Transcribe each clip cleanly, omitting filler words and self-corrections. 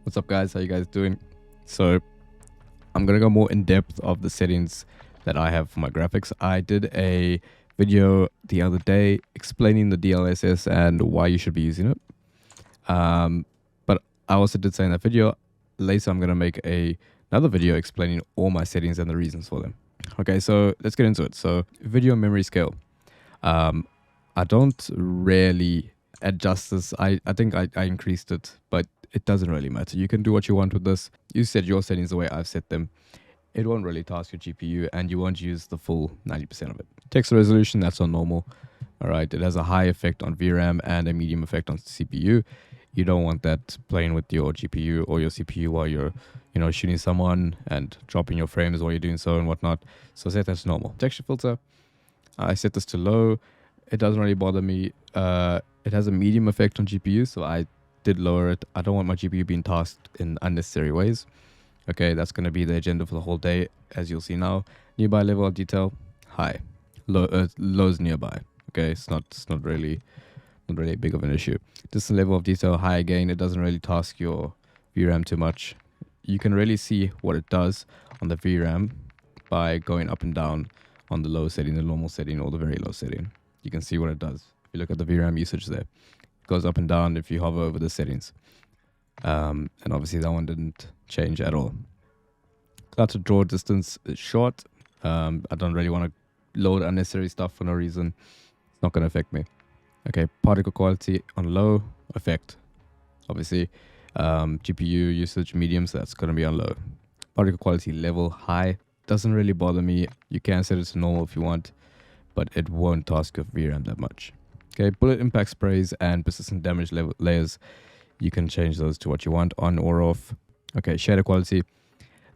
What's up, guys? How you guys doing? So I'm gonna go more in depth of the settings that I have for my graphics. I did a video the other day explaining the DLSS and why you should be using it. But I also did say in that video, later I'm gonna make another video explaining all my settings and the reasons for them. Okay, so let's get into it. So video memory scale. I don't really adjust this. I think I increased it, but it doesn't really matter. You can do what you want with this. You set your settings the way I've set them. It won't really task your GPU and you won't use the full 90% of it. Text resolution, that's on normal. All right, it has a high effect on VRAM and a medium effect on CPU. You don't want that playing with your GPU or your CPU while you're, shooting someone and dropping your frames while you're doing so and whatnot. So set that to normal. Texture filter, I set this to low. It doesn't really bother me. It has a medium effect on GPU, so I did lower it. I don't want my GPU being tasked in unnecessary ways. Okay, that's going to be the agenda for the whole day, as you'll see now. Nearby level of detail, high. Low's nearby. Okay, it's not really big of an issue. Distant level of detail, high again. It doesn't really task your VRAM too much. You can really see what it does on the VRAM by going up and down on the low setting, the normal setting, or the very low setting. You can see what it does. If you look at the VRAM usage there, it goes up and down if you hover over the settings. And obviously that one didn't change at all. Cloud to draw distance is short. I don't really want to load unnecessary stuff for no reason. It's not going to affect me. Okay, particle quality on low, effect. Obviously, GPU usage medium, so that's going to be on low. Particle quality level high. Doesn't really bother me. You can set it to normal if you want, but it won't task your VRAM that much. Okay, bullet impact sprays and persistent damage layers. You can change those to what you want, on or off. Okay, shader quality.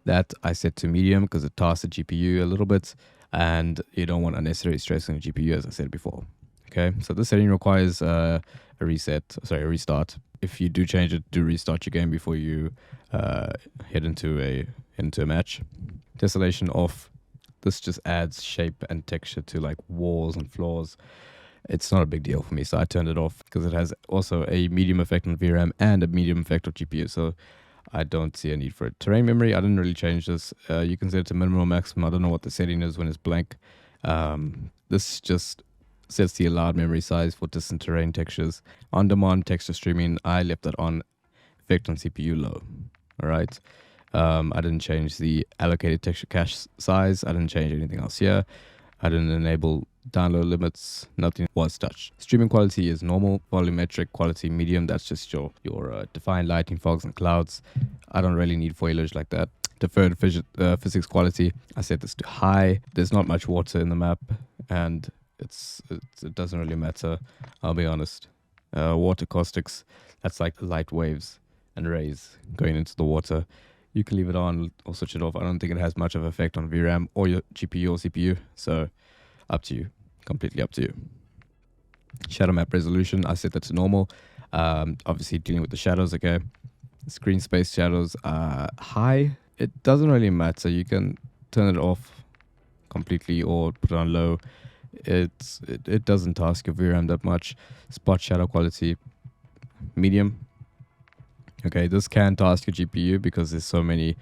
That I set to medium because it tasks the GPU a little bit, and you don't want unnecessary stress on the GPU, as I said before. Okay, so this setting requires a restart. If you do change it, do restart your game before you head into a match. Tessellation off. This just adds shape and texture to like walls and floors. It's not a big deal for me, so I turned it off because it has also a medium effect on VRAM and a medium effect on GPU, so I don't see a need for it. Terrain memory, I didn't really change this. You can set it to minimum or maximum. I don't know what the setting is when it's blank. This just sets the allowed memory size for distant terrain textures. On-demand texture streaming, I left that on. Effect on CPU low. All right. I didn't change the allocated texture cache size. I didn't change anything else here. I didn't enable download limits. Nothing was touched. Streaming quality is normal. Volumetric quality medium. That's just your defined lighting, fogs, and clouds. I don't really need foliage like that. Deferred physics quality, I set this to high. There's not much water in the map, and it doesn't really matter. I'll be honest. Water caustics, that's like light waves and rays going into the water. You can leave it on or switch it off. I don't think it has much of an effect on VRAM or your GPU or CPU. So up to you. Completely up to you. Shadow map resolution, I set that to normal. Obviously dealing with the shadows, okay. Screen space shadows are high. It doesn't really matter. You can turn it off completely or put it on low. It doesn't task your VRAM that much. Spot shadow quality, medium. Okay, this can task your GPU because there's so many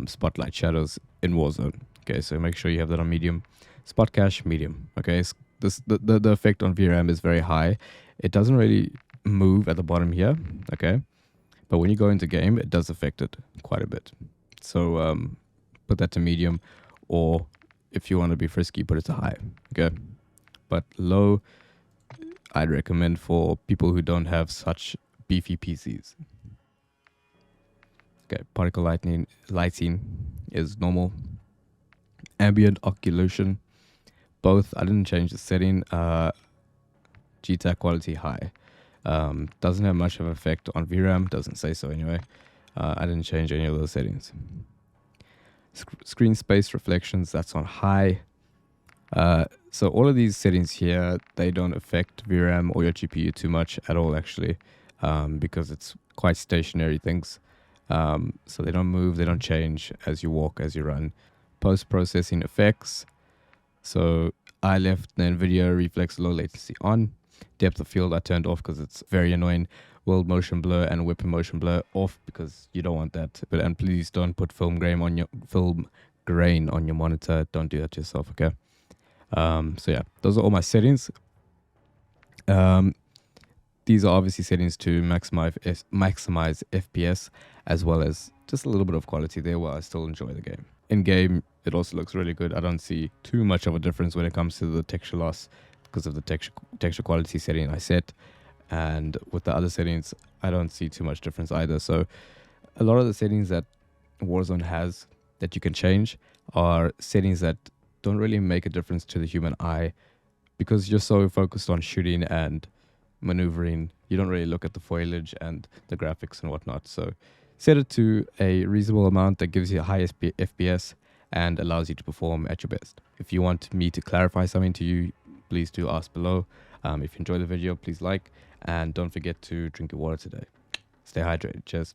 spotlight shadows in Warzone. Okay, so make sure you have that on medium. Spot cache, medium. Okay, the effect on VRAM is very high. It doesn't really move at the bottom here. Okay, but when you go into game, it does affect it quite a bit. So put that to medium, or if you want to be frisky, put it to high. Okay, but low, I'd recommend for people who don't have such beefy PCs. Okay, particle lighting is normal. Ambient occlusion, both. I didn't change the setting. GTAC quality high. Doesn't have much of an effect on VRAM. Doesn't say so anyway. I didn't change any of those settings. Screen space reflections, that's on high. So all of these settings here, they don't affect VRAM or your GPU too much at all, actually, because it's quite stationary things. So they don't move, they don't change as you walk, as you run. Post-processing effects. So I left the NVIDIA Reflex low latency on. Depth of field I turned off because it's very annoying world motion blur and weapon motion blur off because you don't want that. And please don't put film grain on your monitor. Don't do that to yourself, okay? So yeah, those are all my settings. These are obviously settings to maximize FPS, as well as just a little bit of quality there while I still enjoy the game. In game, it also looks really good. I don't see too much of a difference when it comes to the texture loss because of the texture quality setting I set. And with the other settings, I don't see too much difference either. So a lot of the settings that Warzone has that you can change are settings that don't really make a difference to the human eye because you're so focused on shooting and maneuvering. You don't really look at the foliage and the graphics and whatnot. So set it to a reasonable amount that gives you a high FPS and allows you to perform at your best. If you want me to clarify something to you, please do ask below. If you enjoy the video, please like, and don't forget to drink your water today. Stay hydrated. Cheers.